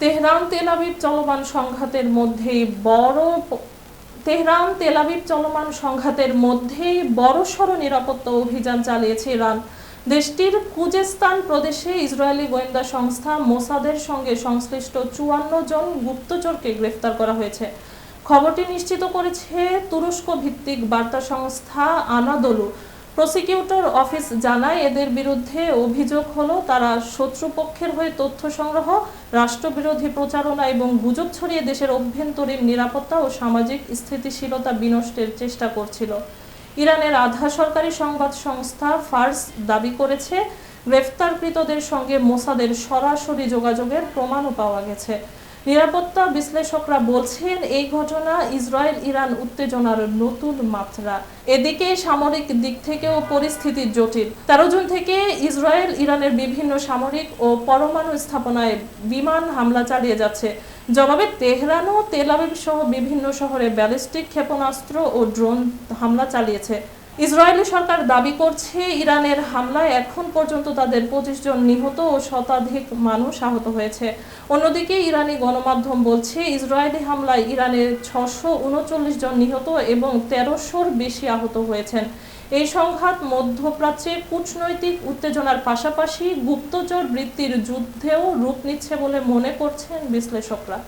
Tehran Tel Aviv চলমান সংঘাতের মধ্যেই বড়সড় নিরাপত্তা অভিযান চালিয়েছে ইরান। দেশটির খুজেস্তান প্রদেশে ইসরায়েলি গোয়েন্দা সংস্থা মোসাদের সঙ্গে সংশ্লিষ্ট ৫৪ জন গুপ্তচরকে গ্রেফতার করা হয়েছে। খবরটি নিশ্চিত করেছে তুরস্ক ভিত্তিক বার্তা সংস্থা আনাদোলু। প্রসিকিউটর অফিস জানায়, এদের বিরুদ্ধে অভিযোগ হলো তারা শত্রুপক্ষের হয়ে তথ্য সংগ্রহ, রাষ্ট্রবিরোধী প্রচারণা এবং গুজব ছড়িয়ে দেশের অভ্যন্তরীণ নিরাপত্তা ও সামাজিক স্থিতিশীলতা বিনষ্টের চেষ্টা করছিল। ইরানের আধা সরকারি সংবাদ সংস্থা ফার্স দাবি করেছে, গ্রেফতারকৃতদের সঙ্গে মোসাদের সরাসরি যোগাযোগের প্রমাণও পাওয়া গেছে। নিরাপত্তা বিশ্লেষকরা বলছেন, এই ঘটনা ইসরায়েল ইরান উত্তেজনার নতুন মাত্রা। এদিকে সামরিক দিক থেকেও পরিস্থিতি জটিল। ১৩ জুন থেকে ইসরায়েল ইরানের বিভিন্ন সামরিক ও পরমাণু স্থাপনায় বিমান হামলা চালিয়ে যাচ্ছে। জবাবে তেহরান ও তেল আবিব সহ বিভিন্ন শহরে ব্যালিস্টিক ক্ষেপণাস্ত্র ও ড্রোন হামলা চালিয়েছে। ইসরায়েলি সরকার দাবি করছে, ইরানের হামলায় এখন পর্যন্ত তাদের ২৫ জন নিহত ও শতাধিক মানুষ আহত হয়েছে। অন্যদিকে ইরানি গণমাধ্যম বলছে, ইসরায়েলি হামলায় ইরানের ৬৩৯ জন নিহত এবং ১৩০০-র বেশি আহত হয়েছেন। এই সংঘাত মধ্যপ্রাচ্যে কূটনৈতিক উত্তেজনার পাশাপাশি গুপ্তচর বৃত্তির যুদ্ধেও রূপ নিচ্ছে বলে মনে করছেন বিশ্লেষকরা।